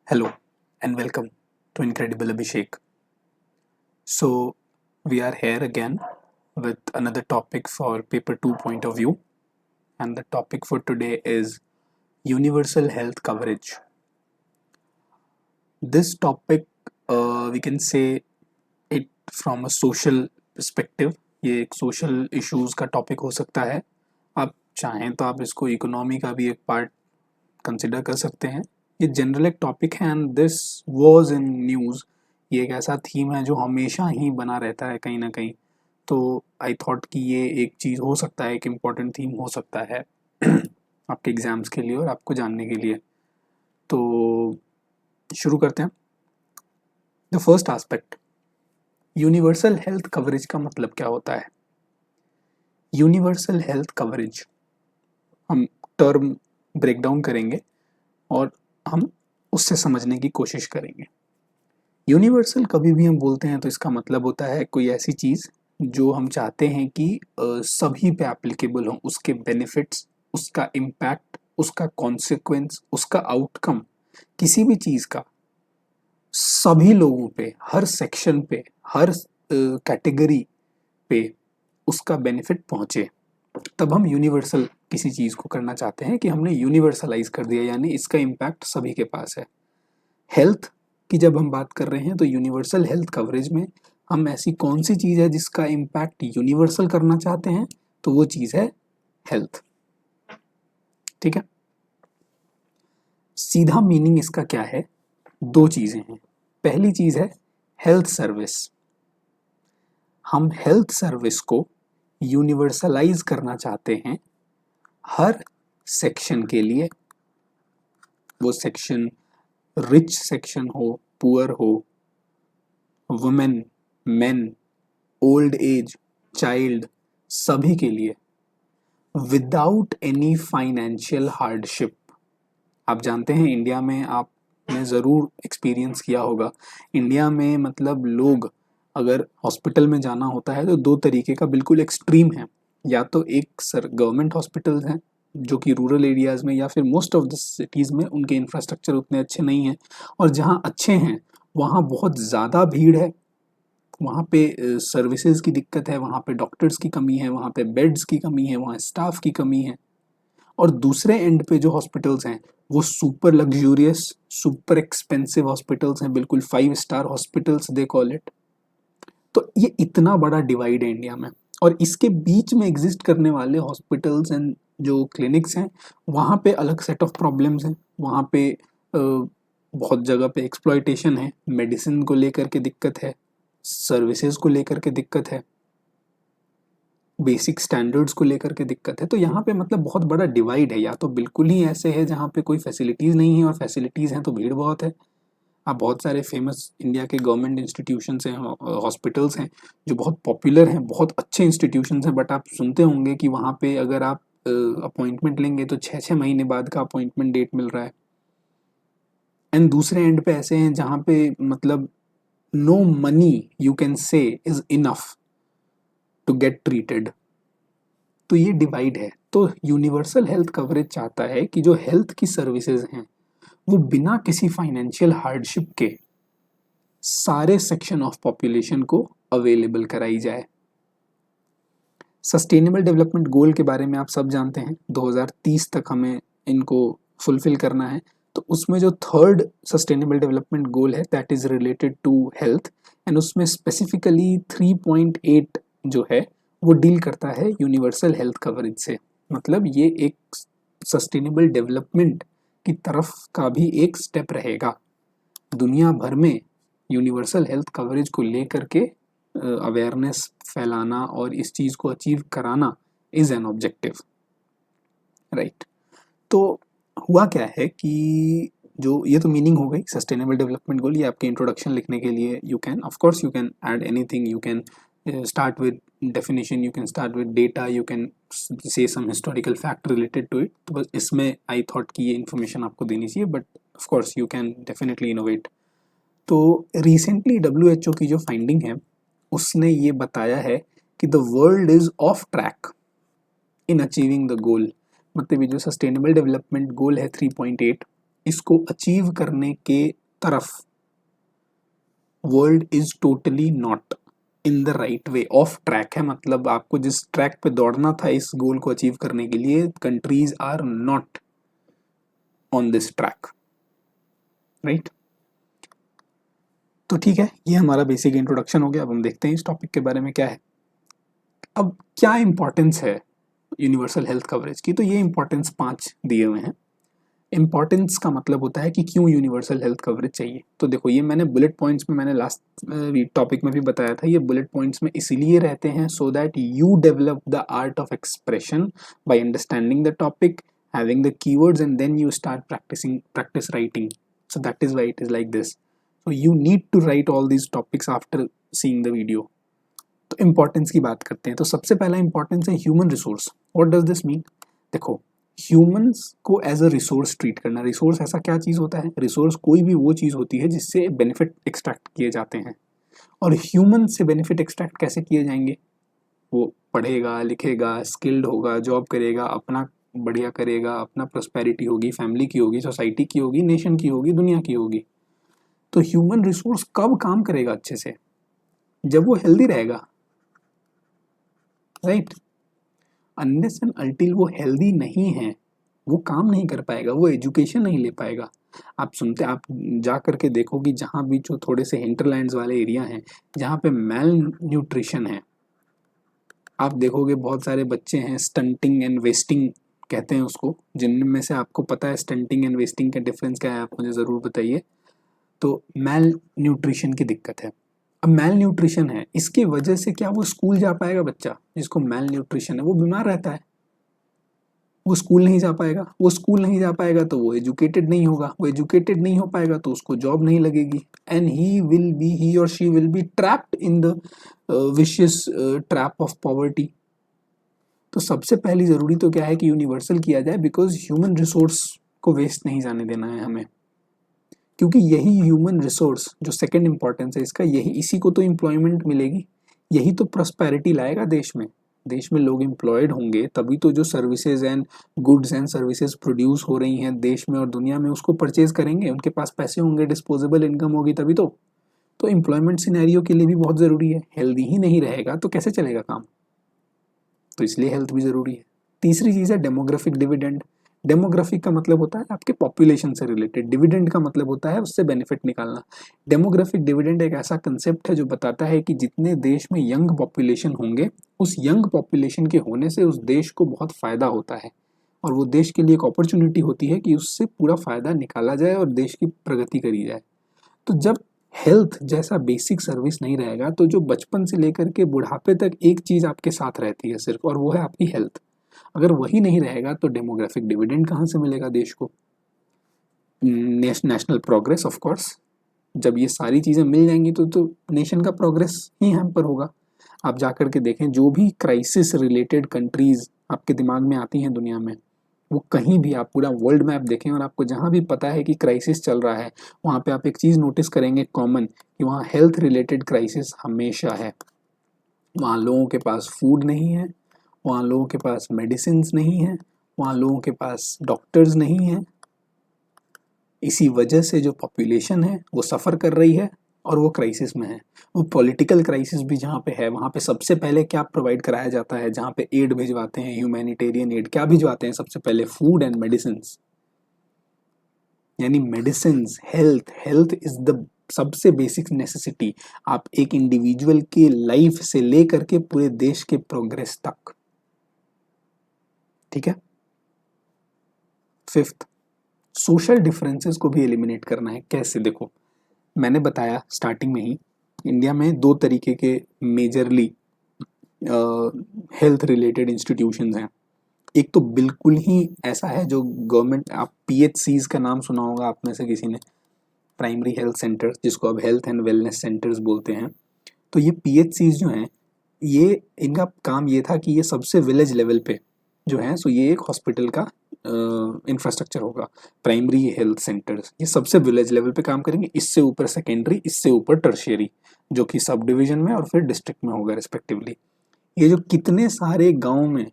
Hello and welcome to Incredible Abhishek. So, we are here again with another topic for paper 2 point of view, and the topic for today is universal health coverage. This topic, we can say it from a social perspective. ये एक social issues का topic हो सकता है. आप चाहें तो आप इसको इकोनॉमी का भी एक पार्ट कंसिडर कर सकते हैं. ये जनरल एक टॉपिक है and this was in news. ये एक ऐसा थीम है जो हमेशा ही बना रहता है कहीं ना कहीं. तो आई थॉट कि ये एक चीज़ हो सकता है, एक इम्पॉर्टेंट थीम हो सकता है आपके एग्ज़ाम्स के लिए और आपको जानने के लिए. तो शुरू करते हैं. The first aspect, universal health coverage का मतलब क्या होता है. यूनिवर्सल हेल्थ कवरेज हम टर्म ब्रेक डाउन करेंगे और हम उससे समझने की कोशिश करेंगे. यूनिवर्सल कभी भी हम बोलते हैं तो इसका मतलब होता है कोई ऐसी चीज़ जो हम चाहते हैं कि सभी पे एप्लीकेबल हो. उसके बेनिफिट्स, उसका इम्पैक्ट, उसका कॉन्सिक्वेंस, उसका आउटकम, किसी भी चीज़ का सभी लोगों पे, हर सेक्शन पे, हर कैटेगरी पे उसका बेनिफिट पहुंचे. तब हम यूनिवर्सल किसी चीज़ को करना चाहते हैं कि हमने यूनिवर्सलाइज कर दिया, यानी इसका इम्पैक्ट सभी के पास है. हेल्थ की जब हम बात कर रहे हैं तो यूनिवर्सल हेल्थ कवरेज में हम ऐसी कौन सी चीज़ है जिसका इम्पैक्ट यूनिवर्सल करना चाहते हैं, तो वो चीज़ है हेल्थ. ठीक है. सीधा मीनिंग इसका क्या है. दो चीज़ें हैं. पहली चीज़ है हेल्थ सर्विस. हम हेल्थ सर्विस को यूनिवर्सलाइज करना चाहते हैं हर सेक्शन के लिए. वो सेक्शन रिच सेक्शन हो, पुअर हो, women, main, old age, child, सभी के लिए विदाउट एनी फाइनेंशियल हार्डशिप. आप जानते हैं इंडिया में, आपने ज़रूर एक्सपीरियंस किया होगा, इंडिया में मतलब लोग अगर हॉस्पिटल में जाना होता है तो दो तरीके का बिल्कुल एक्सट्रीम है. या तो एक सर गवर्नमेंट हॉस्पिटल्स हैं जो कि रूरल एरियाज़ में या फिर मोस्ट ऑफ द सिटीज़ में उनके इंफ्रास्ट्रक्चर उतने अच्छे नहीं हैं, और जहाँ अच्छे हैं वहाँ बहुत ज़्यादा भीड़ है, वहाँ पे सर्विसेज की दिक्कत है, वहाँ पे डॉक्टर्स की कमी है, वहाँ पे बेड्स की कमी है, वहाँ स्टाफ की कमी है. और दूसरे एंड पे जो हॉस्पिटल्स हैं वो super luxurious, super expensive hospitals हैं, बिल्कुल 5 star hospitals they call it. तो ये इतना बड़ा डिवाइड है इंडिया में, और इसके बीच में एग्जिस्ट करने वाले हॉस्पिटल्स एंड जो क्लिनिक्स हैं वहाँ पे अलग सेट ऑफ प्रॉब्लम्स हैं. वहाँ पे बहुत जगह पे एक्सप्लॉयटेशन है, मेडिसिन को लेकर के दिक्कत है, सर्विसेज को लेकर के दिक्कत है, बेसिक स्टैंडर्ड्स को लेकर के दिक्कत है. तो यहाँ पे मतलब बहुत बड़ा डिवाइड है. या तो बिल्कुल ही ऐसे है जहाँ पे कोई फैसिलिटीज़ नहीं है, और फैसिलिटीज़ हैं तो भीड़ बहुत है. आप बहुत सारे फेमस इंडिया के गवर्नमेंट इंस्टीट्यूशंस हैं, हॉस्पिटल्स हैं जो बहुत पॉपुलर हैं, बहुत अच्छे इंस्टीट्यूशंस हैं, बट आप सुनते होंगे कि वहाँ पे अगर आप अपॉइंटमेंट लेंगे तो 6-6 महीने बाद का अपॉइंटमेंट डेट मिल रहा है. एंड दूसरे एंड पे ऐसे हैं जहाँ पे मतलब no money you can say is enough to get treated. तो ये डिवाइड है. तो यूनिवर्सल हेल्थ कवरेज चाहता है कि जो हेल्थ की सर्विसेज हैं वो बिना किसी फाइनेंशियल हार्डशिप के सारे सेक्शन ऑफ पॉपुलेशन को अवेलेबल कराई जाए. सस्टेनेबल डेवलपमेंट गोल के बारे में आप सब जानते हैं, 2030 तक हमें इनको फुलफिल करना है. तो उसमें जो थर्ड सस्टेनेबल डेवलपमेंट गोल है that is related to health, and उसमें स्पेसिफिकली 3.8 जो है वो डील करता है यूनिवर्सल हेल्थ कवरेज से. मतलब ये एक सस्टेनेबल डेवलपमेंट की तरफ का भी एक स्टेप रहेगा. दुनिया भर में यूनिवर्सल हेल्थ कवरेज को लेकर के अवेयरनेस फैलाना और इस चीज़ को अचीव कराना इज़ एन ऑब्जेक्टिव, राइट. तो हुआ क्या है कि जो ये तो मीनिंग हो गई सस्टेनेबल डेवलपमेंट गोल. ये आपके इंट्रोडक्शन लिखने के लिए you can of course you can add anything. You can start with definition, you can start with data, you can say some historical fact related to it. तो बस इसमें आई थॉट कि ये इन्फॉर्मेशन आपको देनी चाहिए, but of course you can definitely innovate. तो recently WHO की जो फाइंडिंग है उसने ये बताया है कि the world is of track in achieving the goal. मतलब ये जो सस्टेनेबल डेवलपमेंट गोल है 3.8, इसको अचीव करने के तरफ world is totally not in the right way, of track है, मतलब आपको जिस ट्रैक पे दौड़ना था इस गोल को अचीव करने के लिए, countries are not on this track, right. तो ठीक है, ये हमारा बेसिक इंट्रोडक्शन हो गया। अब हम देखते हैं इस टॉपिक के बारे में क्या है। अब क्या इंपॉर्टेंस है यूनिवर्सल हेल्थ कवरेज की, तो ये इंपॉर्टेंस 5 दिए हुए हैं। इंपॉर्टेंस का मतलब होता है कि क्यों यूनिवर्सल हेल्थ कवरेज चाहिए। तो देखो, ये मैंने बुलेट पॉइंट्स में, मैंने लास्ट टॉपिक में भी बताया था, ये बुलेट पॉइंट्स में इसीलिए रहते हैं so that you develop the art of expression by understanding the topic, having the keywords, and then you start practice writing. So that is why it is like this. So you need to write all these topics after seeing the video. तो importance की बात करते हैं। तो सबसे पहला importance है human resource. What does this mean? देखो, ह्यूमंस को एज अ रिसोर्स ट्रीट करना। रिसोर्स ऐसा क्या चीज़ होता है? रिसोर्स कोई भी वो चीज़ होती है जिससे बेनिफिट एक्सट्रैक्ट किए जाते हैं। और ह्यूमन से बेनिफिट एक्सट्रैक्ट कैसे किए जाएंगे? वो पढ़ेगा, लिखेगा, स्किल्ड होगा, जॉब करेगा, अपना बढ़िया करेगा, अपना प्रोस्पेरिटी होगी, फैमिली की होगी, सोसाइटी की होगी, नेशन की होगी, दुनिया की होगी। तो ह्यूमन रिसोर्स कब काम करेगा अच्छे से? जब वो हेल्दी रहेगा, राइट। अनलेस एंड अनटिल वो हेल्दी नहीं है, वो काम नहीं कर पाएगा, वो एजुकेशन नहीं ले पाएगा। आप जा करके देखोगे जहाँ भी जो थोड़े से हिंटरलैंड्स वाले एरिया हैं, जहाँ पे मेल न्यूट्रिशन है, आप देखोगे बहुत सारे बच्चे हैं, स्टंटिंग एंड वेस्टिंग कहते हैं उसको। जिनमें से आपको पता है स्टंटिंग एंड वेस्टिंग का डिफरेंस क्या है, आप मुझे ज़रूर बताइए। तो मेल न्यूट्रिशन की दिक्कत है। अब मेल न्यूट्रिशन है, इसकी वजह से क्या वो स्कूल जा पाएगा? बच्चा जिसको मेल न्यूट्रिशन है वो बीमार रहता है, वो स्कूल नहीं जा पाएगा। वो स्कूल नहीं जा पाएगा तो वो एजुकेटेड नहीं होगा। वो एजुकेटेड नहीं हो पाएगा तो उसको जॉब नहीं लगेगी, एंड ही और she will be trapped in the vicious trap of poverty. तो सबसे पहली ज़रूरी तो क्या है कि यूनिवर्सल किया जाए, बिकॉज ह्यूमन रिसोर्स को वेस्ट नहीं जाने देना है हमें। क्योंकि यही ह्यूमन रिसोर्स, जो सेकंड इंपॉर्टेंस है इसका, यही, इसी को तो एम्प्लॉयमेंट मिलेगी, यही तो प्रॉस्पेरिटी लाएगा देश में। देश में लोग एम्प्लॉयड होंगे तभी तो जो services and goods and services produce हो रही हैं देश में और दुनिया में, उसको परचेज करेंगे। उनके पास पैसे होंगे, डिस्पोजेबल इनकम होगी, तभी तो एम्प्लॉयमेंट सिनेरियो के लिए भी बहुत ज़रूरी है। हेल्दी ही नहीं रहेगा तो कैसे चलेगा काम? तो इसलिए हेल्थ भी ज़रूरी है। तीसरी चीज़ है डेमोग्राफिक डिविडेंड। डेमोग्राफिक का मतलब होता है आपके पॉपुलेशन से रिलेटेड, डिविडेंड का मतलब होता है उससे बेनिफिट निकालना। डेमोग्राफिक डिविडेंड एक ऐसा कंसेप्ट है जो बताता है कि जितने देश में यंग पॉपुलेशन होंगे, उस यंग पॉपुलेशन के होने से उस देश को बहुत फ़ायदा होता है, और वो देश के लिए एक अपॉर्चुनिटी होती है कि उससे पूरा फ़ायदा निकाला जाए और देश की प्रगति करी जाए। तो जब हेल्थ जैसा बेसिक सर्विस नहीं रहेगा, तो जो बचपन से लेकर के बुढ़ापे तक एक चीज़ आपके साथ रहती है सिर्फ, और वो है आपकी हेल्थ। अगर वही नहीं रहेगा तो डेमोग्राफिक डिविडेंड कहाँ से मिलेगा देश को? National progress, of course. जब ये सारी चीज़ें मिल जाएंगी तो नेशन का प्रोग्रेस ही हम पर होगा। आप जा कर के देखें, जो भी क्राइसिस रिलेटेड कंट्रीज आपके दिमाग में आती हैं दुनिया में, वो कहीं भी आप पूरा वर्ल्ड मैप देखें और आपको जहाँ भी पता है कि क्राइसिस चल रहा है, वहाँ पे आप एक चीज़ नोटिस करेंगे कॉमन, कि वहाँ हेल्थ रिलेटेड क्राइसिस हमेशा है। वहाँ लोगों के पास फूड नहीं है, वहाँ लोगों के पास मेडिसिन्स नहीं है, वहाँ लोगों के पास डॉक्टर्स नहीं हैं। इसी वजह से जो पॉपुलेशन है वो सफ़र कर रही है और वो क्राइसिस में है। वो पॉलिटिकल क्राइसिस भी जहाँ पे है, वहाँ पे सबसे पहले क्या प्रोवाइड कराया जाता है? जहाँ पे एड भिजवाते हैं, ह्यूमैनिटेरियन एड, क्या भिजवाते हैं सबसे पहले? Food and medicines. यानी medicines, health, health is the सबसे बेसिक नेसेसिटी, आप एक इंडिविजुअल के लाइफ से लेकर के पूरे देश के प्रोग्रेस तक। ठीक है। फिफ्थ, सोशल डिफरेंसेस को भी एलिमिनेट करना है। कैसे? देखो, मैंने बताया स्टार्टिंग में ही, इंडिया में 2 तरीके के मेजरली हेल्थ रिलेटेड इंस्टीट्यूशंस हैं। एक तो बिल्कुल ही ऐसा है जो गवर्नमेंट, आप पीएचसीज का नाम सुना होगा आप में से किसी ने, प्राइमरी हेल्थ सेंटर्स, जिसको अब हेल्थ एंड वेलनेस सेंटर्स बोलते हैं। तो ये पीएचसीज जो हैं, ये इनका काम ये था कि ये सबसे विलेज लेवल पे जो है, सो ये एक हॉस्पिटल का इंफ्रास्ट्रक्चर होगा। प्राइमरी हेल्थ सेंटर्स ये सबसे विलेज लेवल पे काम करेंगे, इससे ऊपर सेकेंडरी, इससे ऊपर टर्शियरी, जो कि सब डिवीजन में और फिर डिस्ट्रिक्ट में होगा रिस्पेक्टिवली। ये जो कितने सारे गांव में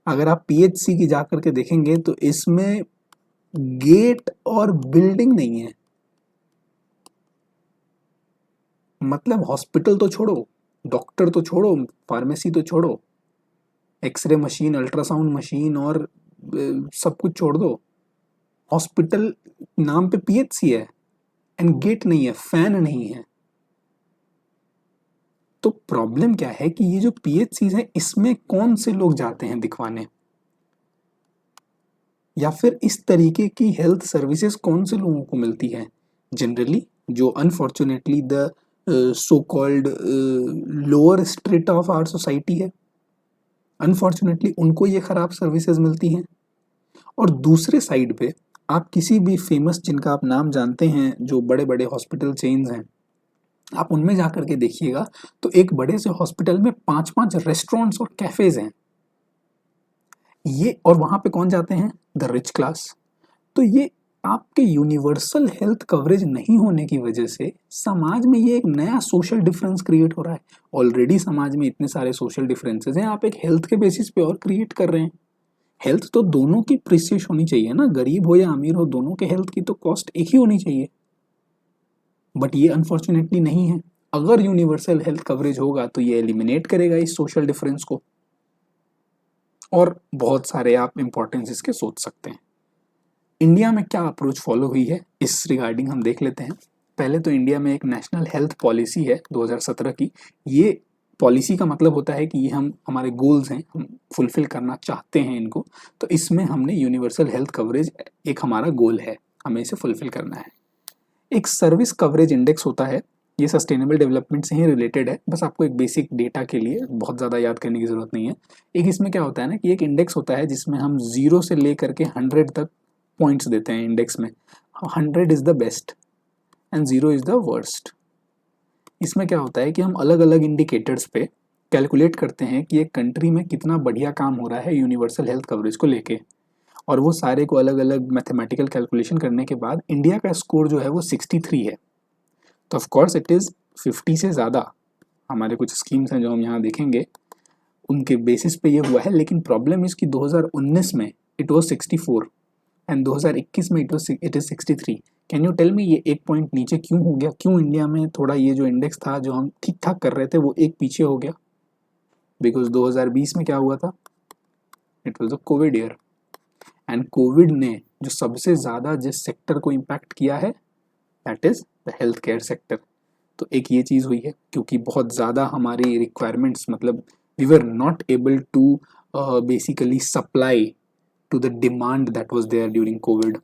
अगर आप पीएचसी की जा करके देखेंगे तो इसमें गेट और बिल्डिंग नहीं है। मतलब हॉस्पिटल तो छोड़ो, डॉक्टर तो छोड़ो, फार्मेसी तो छोड़ो, एक्सरे मशीन, अल्ट्रासाउंड मशीन और सब कुछ छोड़ दो, हॉस्पिटल नाम पे पीएचसी है एंड गेट नहीं है, फैन नहीं है। तो प्रॉब्लम क्या है कि ये जो पीएचसीज है इसमें कौन से लोग जाते हैं दिखवाने, या फिर इस तरीके की हेल्थ सर्विसेज कौन से लोगों को मिलती है? जनरली जो unfortunately the so called lower strata of our society है, अनफॉर्चुनेटली उनको ये खराब सर्विसेज मिलती हैं। और दूसरे साइड पे आप किसी भी फेमस, जिनका आप नाम जानते हैं, जो बड़े बड़े हॉस्पिटल चेन्स हैं, आप उनमें जाकर के देखिएगा तो एक बड़े से हॉस्पिटल में 5-5 रेस्टोरेंट्स और कैफेज हैं। ये, और वहां पे कौन जाते हैं? The rich class. तो ये आपके यूनिवर्सल हेल्थ कवरेज नहीं होने की वजह से समाज में ये एक नया सोशल डिफरेंस क्रिएट हो रहा है। ऑलरेडी समाज में इतने सारे सोशल डिफरेंसेस हैं, आप एक हेल्थ के बेसिस पे और क्रिएट कर रहे हैं। हेल्थ तो दोनों की प्रीशियस होनी चाहिए ना, गरीब हो या अमीर हो, दोनों के हेल्थ की तो कॉस्ट एक ही होनी चाहिए। बट ये अनफॉर्चुनेटली नहीं है। अगर यूनिवर्सल हेल्थ कवरेज होगा तो ये एलिमिनेट करेगा इस सोशल डिफरेंस को। और बहुत सारे आप इंपॉर्टेंस इसके सोच सकते हैं। इंडिया में क्या अप्रोच फॉलो हुई है इस रिगार्डिंग हम देख लेते हैं। पहले तो इंडिया में एक नेशनल हेल्थ पॉलिसी है 2017 की। ये पॉलिसी का मतलब होता है कि ये हम, हमारे गोल्स हैं, हम फुलफिल करना चाहते हैं इनको, तो इसमें हमने यूनिवर्सल हेल्थ कवरेज एक हमारा गोल है, हमें इसे फुलफिल करना है। एक सर्विस कवरेज इंडेक्स होता है, ये सस्टेनेबल डेवलपमेंट से ही रिलेटेड है, बस आपको एक बेसिक डेटा के लिए बहुत ज़्यादा याद करने की ज़रूरत नहीं है। एक इसमें क्या होता है ना कि एक इंडेक्स होता है जिसमें हम 0 से लेकर के 100 तक पॉइंट्स देते हैं इंडेक्स में। 100 is the best and 0 is the worst. इसमें क्या होता है कि हम अलग अलग इंडिकेटर्स पे कैलकुलेट करते हैं कि एक कंट्री में कितना बढ़िया काम हो रहा है यूनिवर्सल हेल्थ कवरेज को लेके, और वो सारे को अलग अलग मैथमेटिकल कैलकुलेशन करने के बाद इंडिया का स्कोर जो है वो 63 है। तो ऑफ कोर्स इट इज़ 50 से ज़्यादा। हमारे कुछ स्कीम्स हैं जो हम यहाँ देखेंगे, उनके बेसिस पे ये हुआ है, लेकिन प्रॉब्लम इसकी 2019 में इट वाज 64 एंड 2021 में it is 63। Can you tell me ये एक पॉइंट नीचे क्यों हो गया? क्यों इंडिया में थोड़ा ये जो इंडेक्स था जो हम ठीक ठाक कर रहे थे वो एक पीछे हो गया? बिकॉज 2020 में क्या हुआ था? It was a Covid year, and Covid ने जो सबसे ज़्यादा जिस सेक्टर को इम्पैक्ट किया है that is the health care sector. तो एक ये चीज़ हुई है, क्योंकि बहुत ज़्यादा हमारी रिक्वायरमेंट्स, मतलब we were not able to basically supply to the demand that was there during COVID.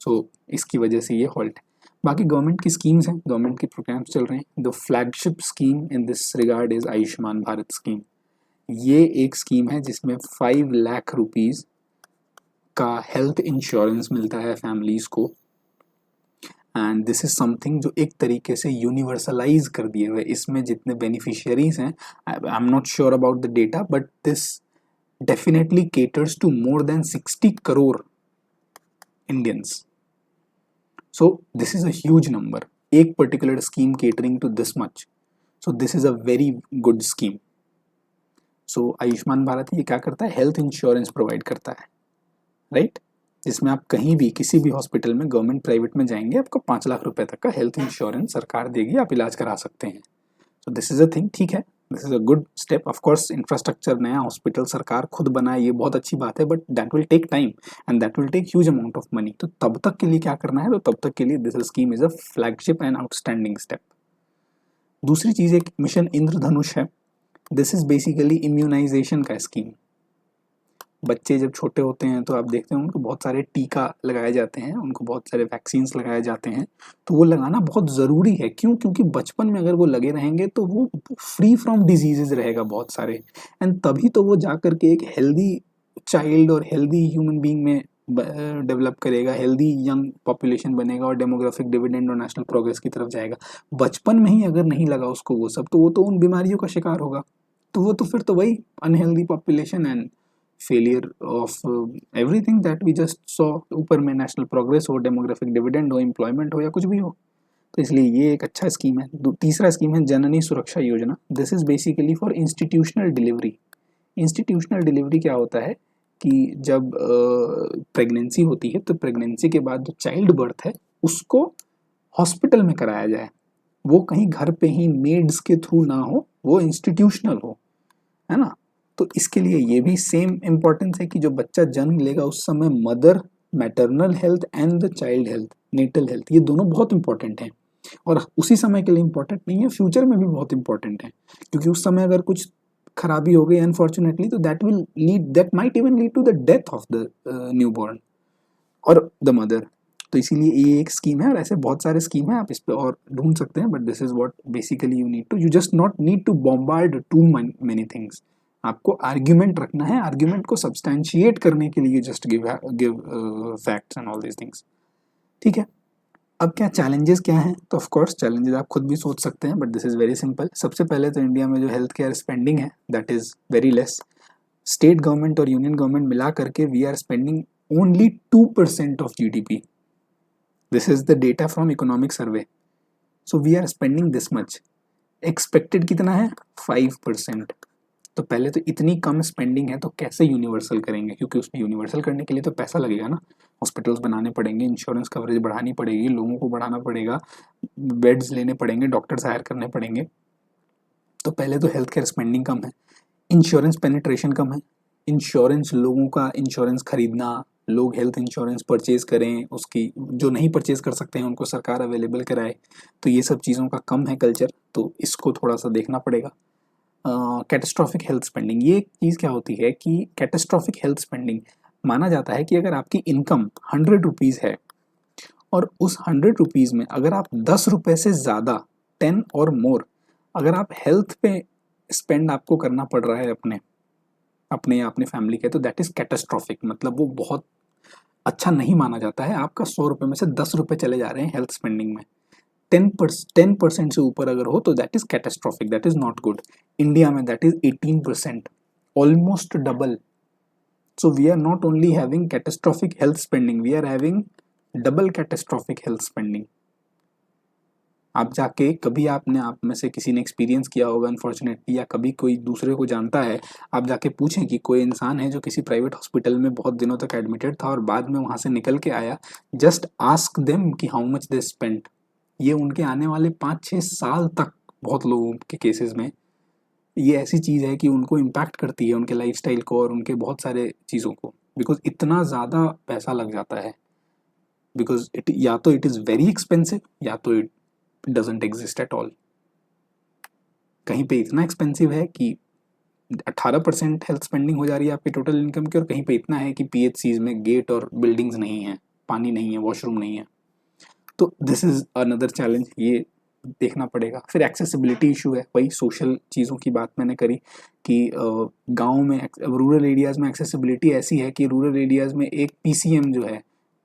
So इसकी वजह से ये हॉल्ट है। बाकी गवर्नमेंट की स्कीम्स हैं, गवर्नमेंट के प्रोग्राम्स चल रहे हैं। The flagship scheme in this regard is Ayushman Bharat scheme. ये एक स्कीम है जिसमें 5 लाख रुपीज़ का हेल्थ इंश्योरेंस मिलता है फैमिलीज़ को, एंड दिस इज समथिंग जो एक तरीके से यूनिवर्सलाइज कर दिए हुए। इसमें जितने बेनिफिशियरीज हैं, I am not sure about the data, but this definitely caters to more than 60 crore Indians. So this is a huge number, एक particular scheme catering to this much. So this is a very good scheme. So Ayushman Bharat ये क्या करता है? Health insurance provide करता है, right? जिसमें आप कहीं भी किसी भी हॉस्पिटल में, गवर्नमेंट प्राइवेट में जाएंगे, आपको 5 लाख रुपए तक का हेल्थ इंश्योरेंस सरकार देगी, आप इलाज करा सकते हैं। So this is a thing, ठीक है, this is a good step. Of course infrastructure, नया हॉस्पिटल सरकार खुद बनाए, ये बहुत अच्छी बात है, but that will take time and that will take huge amount of money. तो तब तक के लिए क्या करना है? तो तब तक के लिए this scheme is a flagship and outstanding step. दूसरी चीज एक मिशन इंद्रधनुष है। दिस इज बेसिकली इम्यूनाइजेशन का स्कीम। बच्चे जब छोटे होते हैं तो आप देखते हैं उनको बहुत सारे टीका लगाए जाते हैं, उनको बहुत सारे वैक्सीन्स लगाए जाते हैं। तो वो लगाना बहुत ज़रूरी है। क्यों? क्योंकि बचपन में अगर वो लगे रहेंगे तो वो फ्री फ्रॉम डिजीजेज रहेगा बहुत सारे, एंड तभी तो वो जा करके एक हेल्दी चाइल्ड और हेल्दी ह्यूमन बीइंग में डेवलप करेगा, हेल्दी यंग पॉपुलेशन बनेगा और डेमोग्राफिक डिविडेंड और नेशनल प्रोग्रेस की तरफ जाएगा। बचपन में ही अगर नहीं लगा उसको वो सब, तो वो तो उन बीमारियों का शिकार होगा। तो वो तो फिर तो वही unhealthy population and failure of everything that we just saw. ऊपर में नेशनल प्रोग्रेस हो, डेमोग्राफिक डिविडेंड हो, एम्प्लॉयमेंट हो, या कुछ भी हो। तो इसलिए ये एक अच्छा स्कीम है। तीसरा स्कीम है जननी सुरक्षा योजना। This is basically for institutional delivery. Institutional delivery क्या होता है कि जब प्रेगनेंसी होती है तो प्रेगनेंसी के बाद जो चाइल्ड बर्थ है उसको हॉस्पिटल में कराया जाए, वो कहीं घर पे ही मेड्स के थ्रू ना हो, वो इंस्टीट्यूशनल हो, है ना। तो इसके लिए ये भी सेम इम्पोर्टेंस है कि जो बच्चा जन्म लेगा उस समय mother maternal health and the child health natal health ये दोनों बहुत इंपॉर्टेंट हैं, और उसी समय के लिए इम्पोर्टेंट नहीं है, फ्यूचर में भी बहुत इंपॉर्टेंट है, क्योंकि उस समय अगर कुछ खराबी हो गई अनफॉर्चुनेटली तो that might even lead to the death of the newborn और द मदर। तो इसीलिए ये एक स्कीम है, और ऐसे बहुत सारे स्कीम है, आप इस पे और ढूंढ सकते हैं, but this is what basically you just not need to bombard too many things. आपको आर्ग्यूमेंट रखना है, आर्ग्यूमेंट को सब्सटैंशिएट करने के लिए just give facts and all these things, ठीक है। अब क्या चैलेंजेस क्या हैं, तो ऑफ कोर्स चैलेंजेस आप खुद भी सोच सकते हैं, but this is very simple. सबसे पहले तो इंडिया में जो हेल्थ केयर स्पेंडिंग है that is very less. State government और यूनियन गवर्नमेंट मिला करके we are spending only 2% of GDP. This is the data from economic survey. So we are spending this much, expected कितना है 5%। तो पहले तो इतनी कम स्पेंडिंग है तो कैसे यूनिवर्सल करेंगे, क्योंकि उसमें यूनिवर्सल करने के लिए तो पैसा लगेगा ना, हॉस्पिटल्स बनाने पड़ेंगे, इंश्योरेंस कवरेज बढ़ानी पड़ेगी, लोगों को बढ़ाना पड़ेगा, बेड्स लेने पड़ेंगे, डॉक्टर्स हायर करने पड़ेंगे। तो पहले तो हेल्थ केयर स्पेंडिंग कम है, इंश्योरेंस पेनिट्रेशन कम है, इंश्योरेंस लोगों का इंश्योरेंस खरीदना, लोग हेल्थ इंश्योरेंस परचेज करें, उसकी जो नहीं परचेज कर सकते हैं उनको सरकार अवेलेबल कराए, तो ये सब चीज़ों का कम है कल्चर, तो इसको थोड़ा सा देखना पड़ेगा। कैटेस्ट्रॉफिक हेल्थ स्पेंडिंग, ये चीज़ क्या होती है कि कैटेस्ट्रॉफिक हेल्थ स्पेंडिंग माना जाता है कि अगर आपकी इनकम 100 रुपीज़ है और उस 100 रुपीज़ में अगर आप 10 रुपये से ज़्यादा 10 और मोर अगर आप हेल्थ पे स्पेंड आपको करना पड़ रहा है अपने अपने या अपने फैमिली के, तो दैट इज़ कैटेस्ट्रॉफिक, मतलब वो बहुत अच्छा नहीं माना जाता है। आपका 100 रुपये में से 10 रुपये चले जा रहे हैं हेल्थ स्पेंडिंग में, 10% से ऊपर अगर हो तो that is catastrophic, that is not good. India में that is 18%, almost double. So we are not only having catastrophic health spending, we are having double catastrophic health spending. आप जाके कभी आपने आप में से किसी ने एक्सपीरियंस किया होगा अनफॉर्चुनेटली, या कभी कोई दूसरे को जानता है, आप जाके पूछें कि कोई इंसान है जो किसी प्राइवेट हॉस्पिटल में बहुत दिनों तक एडमिटेड था और बाद में वहाँ से निकल के आया, जस्ट आस्क देम कि हाउ मच दे स्पेंड। ये उनके आने वाले 5-6 साल तक बहुत लोगों के केसेस में ये ऐसी चीज़ है कि उनको इम्पैक्ट करती है उनके लाइफस्टाइल को और उनके बहुत सारे चीज़ों को, बिकॉज इतना ज़्यादा पैसा लग जाता है, बिकॉज इट या तो इट इज़ वेरी एक्सपेंसिव या तो it doesn't exist at all. कहीं पे इतना एक्सपेंसिव है कि 18% हेल्थ स्पेंडिंग हो जा रही है आपके टोटल इनकम की, और कहीं पे इतना है कि पीएचसीज में गेट और बिल्डिंग्स नहीं है, पानी नहीं है, वॉशरूम नहीं है। तो दिस इज अनदर चैलेंज, ये देखना पड़ेगा। फिर एक्सेसिबिलिटी इशू है, वही सोशल चीज़ों की बात मैंने करी कि गांव में रूरल एरियाज़ में एक्सेसिबिलिटी ऐसी है कि रूरल एरियाज़ में एक पीसीएम जो है,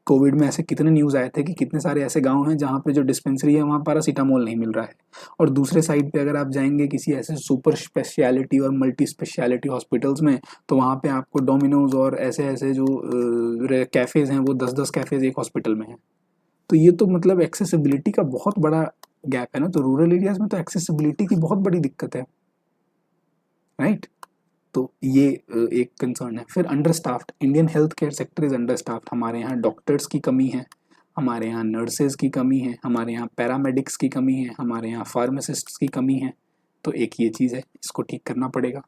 कोविड में ऐसे कितने न्यूज़ आए थे कि कितने सारे ऐसे गांव हैं जहाँ पे जो डिस्पेंसरी है वहाँ पैरासीटामोल नहीं मिल रहा है, और दूसरे साइड पे अगर आप जाएंगे किसी ऐसे सुपर स्पेशलिटी और मल्टी स्पेशलिटी हॉस्पिटल्स में, तो वहाँ पे आपको डोमिनोज और ऐसे ऐसे जो कैफ़ेज़ हैं वो 10-10 कैफ़ेज़ एक हॉस्पिटल में हैं। तो ये तो मतलब एक्सेसिबिलिटी का बहुत बड़ा गैप है ना, तो रूरल एरियाज में तो एक्सेसिबिलिटी की बहुत बड़ी दिक्कत है, राइट। तो ये एक कंसर्न है। फिर under staffed, Indian health care sector is under staffed. हमारे यहाँ डॉक्टर्स की कमी है, हमारे यहाँ नर्सेज की कमी है, हमारे यहाँ पैरामेडिक्स की कमी है, हमारे यहाँ फार्मासिस्ट्स की कमी है। तो एक ये चीज़ है, इसको ठीक करना पड़ेगा।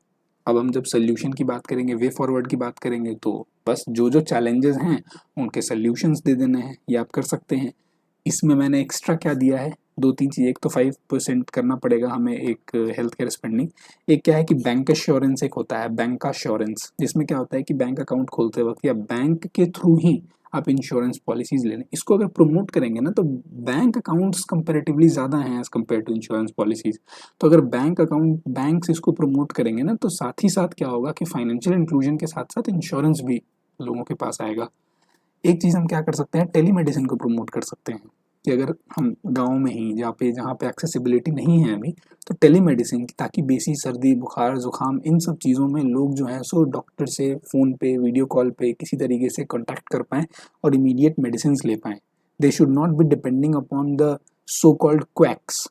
अब हम जब सोल्यूशन की बात करेंगे, वे फॉरवर्ड की बात करेंगे, तो बस जो जो चैलेंजेस हैं उनके सोल्यूशंस दे देने हैं, ये आप कर सकते हैं। इसमें मैंने एक्स्ट्रा क्या दिया है, 2-3 चीज़। एक तो 5% करना पड़ेगा हमें एक हेल्थ केयर स्पेंडिंग। एक क्या है कि बैंक एश्योरेंस एक होता है, बैंक का श्योरेंस, जिसमें क्या होता है कि बैंक अकाउंट खोलते वक्त या बैंक के थ्रू ही आप इंश्योरेंस पॉलिसीज ले लें। इसको अगर प्रमोट करेंगे ना, तो बैंक अकाउंट्स कंपेरेटिवली ज़्यादा हैं as compare to insurance policies. तो अगर बैंक्स इसको प्रमोट करेंगे ना, तो साथ ही साथ क्या होगा कि फाइनेंशियल इंक्लूजन के साथ साथ इंश्योरेंस भी लोगों के पास आएगा। एक चीज़ हम क्या कर सकते हैं, टेलीमेडिसिन को प्रमोट कर सकते हैं कि अगर हम गांव में ही जहाँ पे एक्सेसिबिलिटी नहीं है अभी, तो टेलीमेडिसिन, ताकि बेसी सर्दी बुखार जुकाम इन सब चीज़ों में लोग जो हैं सो डॉक्टर से फ़ोन पे वीडियो कॉल पे किसी तरीके से कॉन्टैक्ट कर पाएँ और इमीडिएट मेडिसिन ले पाएँ। They should not be depending upon the so called quacks.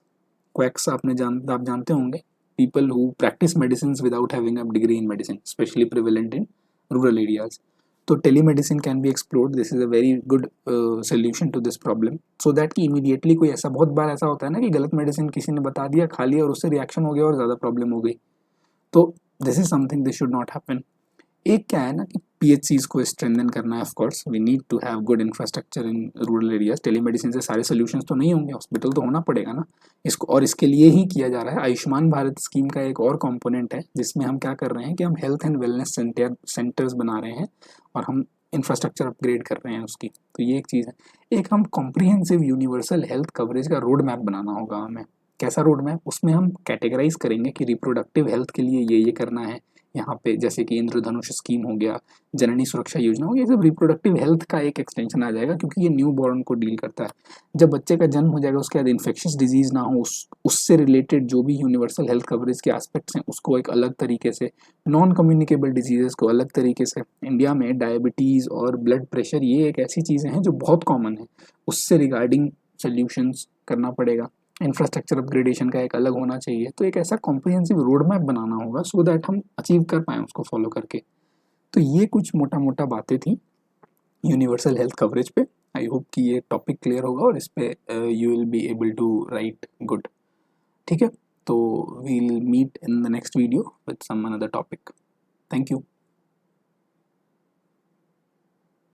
Quacks आप जानते होंगे, people who practice medicine without having a degree in medicine, specially prevalent in rural areas. तो telemedicine can be explored, this is a very good solution to this problem, so that कि immediately कोई ऐसा, बहुत बार ऐसा होता है ना कि गलत मेडिसिन किसी ने बता दिया, खा लिया और उससे रिएक्शन हो गया और ज़्यादा प्रॉब्लम हो गई, तो this is something this should not happen. एक क्या है ना कि पीएचसीज को स्ट्रेंथन करना है, of course we need to have good infrastructure in rural areas. Telemedicine से सारे सोल्यूशंस तो नहीं होंगे, हॉस्पिटल तो होना पड़ेगा ना इसको, और इसके लिए ही किया जा रहा है। आयुष्मान भारत स्कीम का एक और कंपोनेंट है जिसमें हम क्या कर रहे हैं कि हम हेल्थ एंड वेलनेस सेंटर्स बना रहे हैं और हम इंफ्रास्ट्रक्चर अपग्रेड कर रहे हैं उसकी। तो ये एक चीज़ है। एक हम कॉम्प्रिहेंसिव यूनिवर्सल हेल्थ कवरेज का रोड मैप बनाना होगा हमें। कैसा रोड मैप? उसमें हम कैटेगराइज करेंगे कि रिप्रोडक्टिव हेल्थ के लिए ये करना है, यहाँ पे जैसे कि इंद्रधनुष स्कीम हो गया, जननी सुरक्षा योजना हो गया, ये सब रिप्रोडक्टिव हेल्थ का एक एक्सटेंशन आ जाएगा, क्योंकि ये न्यू बॉर्न को डील करता है। जब बच्चे का जन्म हो जाएगा उसके बाद इन्फेक्शियस डिजीज ना हो, उससे रिलेटेड जो भी यूनिवर्सल हेल्थ कवरेज के एस्पेक्ट्स हैं उसको एक अलग तरीके से, नॉन कम्युनिकेबल डिजीजेस को अलग तरीके से। इंडिया में डायबिटीज़ और ब्लड प्रेशर ये एक ऐसी चीज़ें हैं जो बहुत कॉमन है, उससे रिगार्डिंग सोल्यूशंस करना पड़ेगा। इंफ्रास्ट्रक्चर अपग्रेडेशन का एक अलग होना चाहिए। तो एक ऐसा कॉम्प्रिहेंसिव रोड मैप बनाना होगा सो दैट हम अचीव कर पाएँ उसको फॉलो करके। तो ये कुछ मोटा मोटा बातें थी यूनिवर्सल हेल्थ कवरेज पे। आई होप कि ये टॉपिक क्लियर होगा और इस पे you will be able to write good. ठीक है, तो we'll meet in the next video with some another topic. Thank you.